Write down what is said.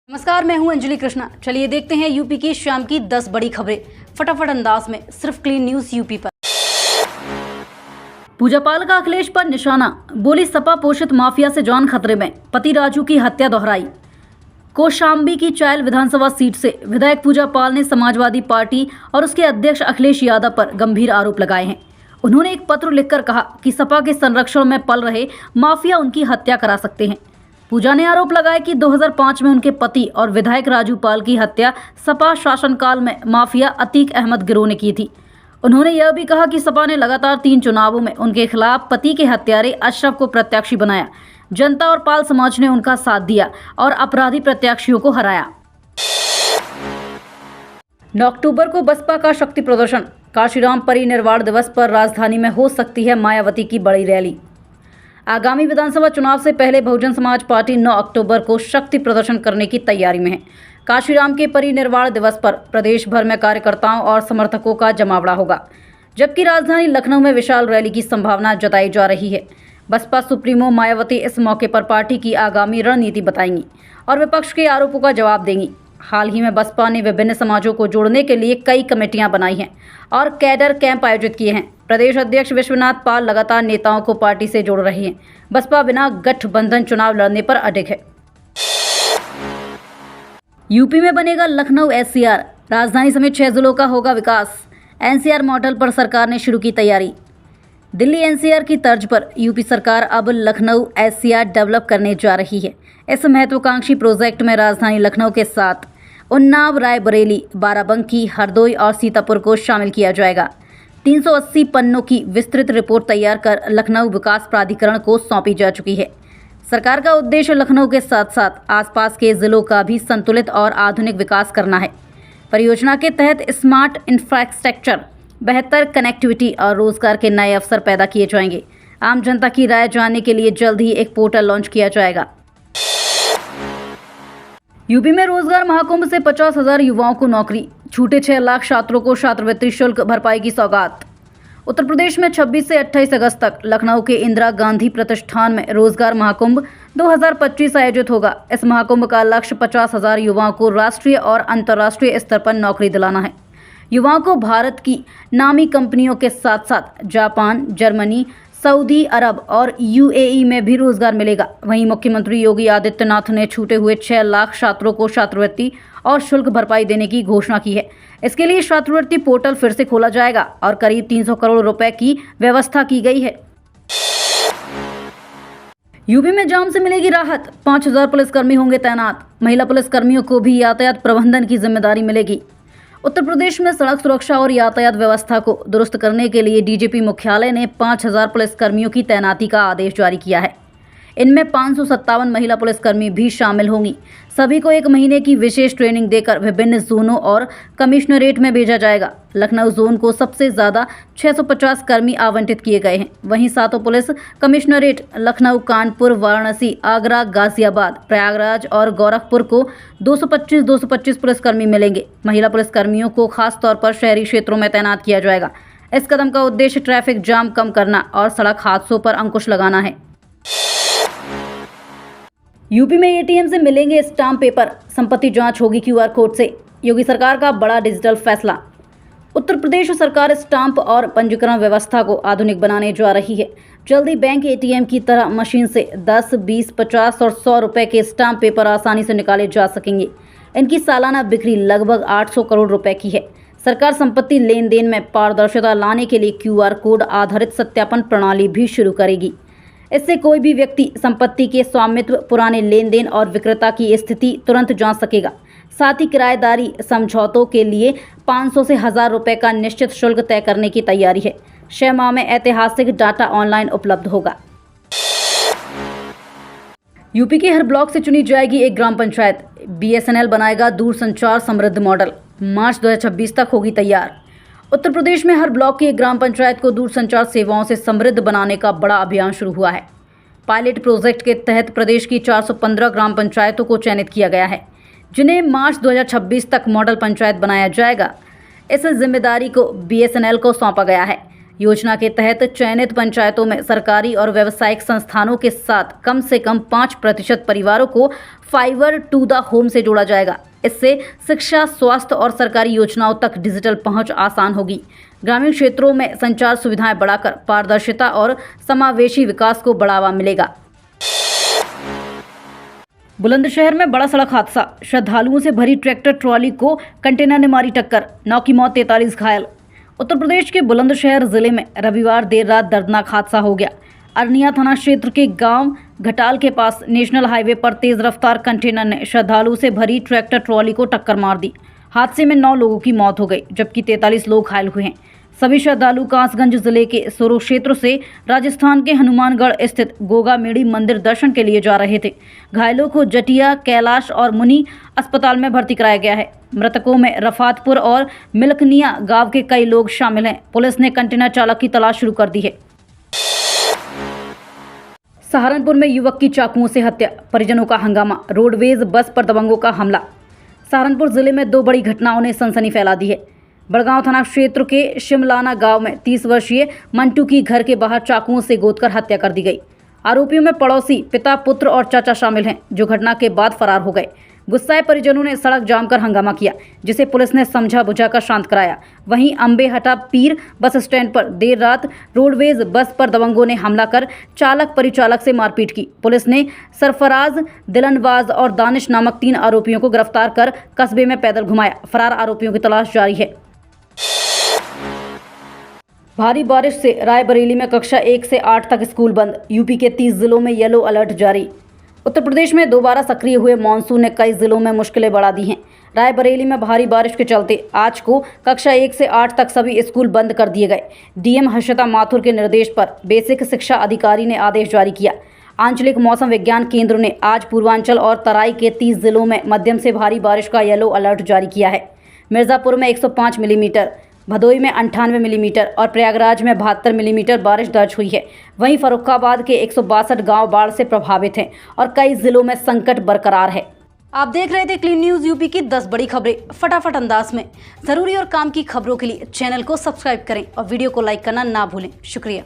नमस्कार, मैं हूं अंजलि कृष्णा। चलिए देखते हैं यूपी की शाम की 10 बड़ी खबरें फटाफट अंदाज में, सिर्फ क्लीन न्यूज यूपी पर। पूजापाल का अखिलेश पर निशाना, बोली सपा पोषित माफिया से जान खतरे में, पति राजू की हत्या दोहराई। कौशाम्बी की चायल विधानसभा सीट से विधायक पूजापाल ने समाजवादी पार्टी और उसके अध्यक्ष अखिलेश यादव पर गंभीर आरोप लगाए हैं। उन्होंने एक पत्र लिखकर कहा कि सपा के संरक्षण में पल रहे माफिया उनकी हत्या करा सकते हैं। पूजा ने आरोप लगाया कि 2005 में उनके पति और विधायक राजू पाल की हत्या सपा शासनकाल में माफिया अतीक अहमद गिरोह ने की थी। उन्होंने यह भी कहा कि सपा ने लगातार 3 चुनावों में उनके खिलाफ पति के हत्यारे अशरफ को प्रत्याशी बनाया। जनता और पाल समाज ने उनका साथ दिया और अपराधी प्रत्याशियों को हराया। 9 अक्टूबर को बसपा का शक्ति प्रदर्शन, काशीराम परिनिर्वाण दिवस पर राजधानी में हो सकती है मायावती की बड़ी रैली। आगामी विधानसभा चुनाव से पहले बहुजन समाज पार्टी 9 अक्टूबर को शक्ति प्रदर्शन करने की तैयारी में है। काशीराम के परिनिर्वाण दिवस पर प्रदेश भर में कार्यकर्ताओं और समर्थकों का जमावड़ा होगा, जबकि राजधानी लखनऊ में विशाल रैली की संभावना जताई जा रही है। बसपा सुप्रीमो मायावती इस मौके पर पार्टी की आगामी रणनीति बताएंगी और विपक्ष के आरोपों का जवाब देंगी। हाल ही में बसपा ने विभिन्न समाजों को जोड़ने के लिए कई कमेटियां बनाई हैं और कैडर कैंप आयोजित किए हैं। प्रदेश अध्यक्ष विश्वनाथ पाल लगातार नेताओं को पार्टी से जोड़ रहे हैं। बसपा बिना गठबंधन चुनाव लड़ने पर अडिग है। यूपी में बनेगा लखनऊ एनसीआर, राजधानी समेत 6 जिलों का होगा विकास। एनसीआर मॉडल पर सरकार ने शुरू की तैयारी। दिल्ली एनसीआर की तर्ज पर यूपी सरकार अब लखनऊ एनसीआर डेवलप करने जा रही है। इस महत्वाकांक्षी प्रोजेक्ट में राजधानी लखनऊ के साथ उन्नाव, रायबरेली, बाराबंकी, हरदोई और सीतापुर को शामिल किया जाएगा। 380 पन्नों की विस्तृत रिपोर्ट तैयार कर लखनऊ विकास प्राधिकरण को सौंपी जा चुकी है। सरकार का उद्देश्य लखनऊ के साथ साथ आसपास के जिलों का भी संतुलित और आधुनिक विकास करना है। परियोजना के तहत स्मार्ट इंफ्रास्ट्रक्चर, बेहतर कनेक्टिविटी और रोजगार के नए अवसर पैदा किए जाएंगे। आम जनता की राय जानने के लिए जल्द ही एक पोर्टल लॉन्च किया जाएगा। यूपी में रोजगार महाकुंभ से 50,000 युवाओं को नौकरी, छूटे 6 लाख छात्रों को छात्रवृत्ति शुल्क भरपाई की सौगात। उत्तर प्रदेश में 26 से 28 अगस्त तक लखनऊ के इंदिरा गांधी प्रतिष्ठान में रोजगार महाकुंभ 2025 आयोजित होगा। इस महाकुंभ का लक्ष्य 50,000 युवाओं को राष्ट्रीय और अंतर्राष्ट्रीय स्तर पर नौकरी दिलाना है। युवाओं को भारत की नामी कंपनियों के साथ साथ जापान, जर्मनी, सऊदी अरब और यूएई में भी रोजगार मिलेगा। वहीं मुख्यमंत्री योगी आदित्यनाथ ने छूटे हुए 6 लाख छात्रों को छात्रवृत्ति और शुल्क भरपाई देने की घोषणा की है। इसके लिए छात्रवृत्ति पोर्टल फिर से खोला जाएगा और करीब 300 करोड़ रुपए की व्यवस्था की गई है। यूपी में जाम से मिलेगी राहत, 5,000 पुलिसकर्मी होंगे तैनात। महिला पुलिसकर्मियों को भी यातायात प्रबंधन की जिम्मेदारी मिलेगी। उत्तर प्रदेश में सड़क सुरक्षा और यातायात व्यवस्था को दुरुस्त करने के लिए डीजीपी मुख्यालय ने 5,000 पुलिसकर्मियों की तैनाती का आदेश जारी किया है। इनमें 557 महिला पुलिसकर्मी भी शामिल होंगी। सभी को 1 महीने की विशेष ट्रेनिंग देकर विभिन्न जोनों और कमिश्नरेट में भेजा जाएगा। लखनऊ जोन को सबसे ज़्यादा 650 कर्मी आवंटित किए गए हैं। वहीं 7 पुलिस कमिश्नरेट लखनऊ, कानपुर, वाराणसी, आगरा, गाजियाबाद, प्रयागराज और गोरखपुर को 225 पुलिसकर्मी मिलेंगे। महिला पुलिसकर्मियों को खास तौर पर शहरी क्षेत्रों में तैनात किया जाएगा। इस कदम का उद्देश्य ट्रैफिक जाम कम करना और सड़क हादसों पर अंकुश लगाना है। यूपी में एटीएम से मिलेंगे स्टाम्प पेपर, संपत्ति जांच होगी क्यूआर कोड से। योगी सरकार का बड़ा डिजिटल फैसला। उत्तर प्रदेश सरकार स्टाम्प और पंजीकरण व्यवस्था को आधुनिक बनाने जा रही है। जल्दी बैंक एटीएम की तरह मशीन से 10, 20, 50 और 100 रुपए के स्टाम्प पेपर आसानी से निकाले जा सकेंगे। इनकी सालाना बिक्री लगभग 800 करोड़ रुपए की है। सरकार संपत्ति लेन देन में पारदर्शिता लाने के लिए क्यूआर कोड आधारित सत्यापन प्रणाली भी शुरू करेगी। इससे कोई भी व्यक्ति संपत्ति के स्वामित्व, पुराने लेन देन और विक्रेता की स्थिति तुरंत जान सकेगा। साथ ही किराएदारी समझौतों के लिए 500 से 1,000 रुपए का निश्चित शुल्क तय करने की तैयारी है। 6 माह में ऐतिहासिक डाटा ऑनलाइन उपलब्ध होगा। यूपी के हर ब्लॉक से चुनी जाएगी एक ग्राम पंचायत। बीएसएनएल बनाएगा दूरसंचार समृद्ध मॉडल, मार्च 2026 तक होगी तैयार। उत्तर प्रदेश में हर ब्लॉक की एक ग्राम पंचायत को दूरसंचार सेवाओं से समृद्ध बनाने का बड़ा अभियान शुरू हुआ है। पायलट प्रोजेक्ट के तहत प्रदेश की 415 ग्राम पंचायतों को चयनित किया गया है, जिन्हें मार्च 2026 तक मॉडल पंचायत बनाया जाएगा। इस जिम्मेदारी को बीएसएनएल को सौंपा गया है। योजना के तहत चयनित पंचायतों में सरकारी और व्यावसायिक संस्थानों के साथ कम से कम 5% परिवारों को फाइबर टू द होम से जोड़ा जाएगा। इससे शिक्षा, स्वास्थ्य और सरकारी योजनाओं तक डिजिटल पहुंच आसान होगी। ग्रामीण क्षेत्रों में संचार सुविधाएं बढ़ाकर पारदर्शिता और समावेशी विकास को बढ़ावा मिलेगा। बुलंदशहर में बड़ा सड़क हादसा, श्रद्धालुओं से भरी ट्रैक्टर ट्रॉली को कंटेनर ने मारी टक्कर, 9 की मौत, 43 घायल। उत्तर प्रदेश के बुलंदशहर जिले में रविवार देर रात दर्दनाक हादसा हो गया। अरनिया थाना क्षेत्र के गांव घटाल के पास नेशनल हाईवे पर तेज रफ्तार कंटेनर ने श्रद्धालुओं से भरी ट्रैक्टर ट्रॉली को टक्कर मार दी। हादसे में 9 लोगों की मौत हो गई, जबकि 43 लोग घायल हुए हैं। सभी श्रद्धालु कासगंज जिले के सोरो क्षेत्र से राजस्थान के हनुमानगढ़ स्थित गोगामेड़ी मंदिर दर्शन के लिए जा रहे थे। घायलों को जटिया, कैलाश और मुनि अस्पताल में भर्ती कराया गया है। मृतकों में रफातपुर और मिलकनिया गांव के कई लोग शामिल हैं। पुलिस ने कंटेनर चालक की तलाश शुरू कर दी है। सहारनपुर में युवक की चाकुओं से हत्या, परिजनों का हंगामा, रोडवेज बस पर दबंगों का हमला। सहारनपुर जिले में 2 बड़ी घटनाओं ने सनसनी फैला दी है। बड़गांव थाना क्षेत्र के शिमलाना गांव में 30 वर्षीय मंटू की घर के बाहर चाकुओं से गोदकर हत्या कर दी गई। आरोपियों में पड़ोसी, पिता, पुत्र और चाचा शामिल हैं, जो घटना के बाद फरार हो गए। गुस्साए परिजनों ने सड़क जाम कर हंगामा किया, जिसे पुलिस ने समझा बुझाकर शांत कराया। वहीं अम्बेहटा पीर बस स्टैंड पर देर रात रोडवेज बस पर दबंगों ने हमला कर चालक परिचालक से मारपीट की। पुलिस ने सरफराज, दिलनवाज और दानिश नामक 3 आरोपियों को गिरफ्तार कर कस्बे में पैदल घुमाया। फरार आरोपियों की तलाश जारी है। भारी बारिश से रायबरेली में कक्षा 1 से 8 तक स्कूल बंद। यूपी के 30 जिलों में येलो अलर्ट जारी। उत्तर प्रदेश में दोबारा सक्रिय हुए मानसून ने कई जिलों में मुश्किलें बढ़ा दी हैं। रायबरेली में भारी बारिश के चलते आज को कक्षा 1 से 8 तक सभी स्कूल बंद कर दिए गए। डीएम हर्षिता माथुर के निर्देश पर बेसिक शिक्षा अधिकारी ने आदेश जारी किया। आंचलिक मौसम विज्ञान केंद्र ने आज पूर्वांचल और तराई के 30 जिलों में मध्यम से भारी बारिश का येलो अलर्ट जारी किया है। मिर्जापुर में 105 मिलीमीटर, भदोई में 98 मिलीमीटर और प्रयागराज में 72 मिलीमीटर बारिश दर्ज हुई है। वहीं फर्रुखाबाद के 162 गांव बाढ़ से प्रभावित हैं और कई जिलों में संकट बरकरार है। आप देख रहे थे क्लीन न्यूज़ यूपी की 10 बड़ी खबरें फटाफट अंदाज में। जरूरी और काम की खबरों के लिए चैनल को सब्सक्राइब करें और वीडियो को लाइक करना ना भूलें। शुक्रिया।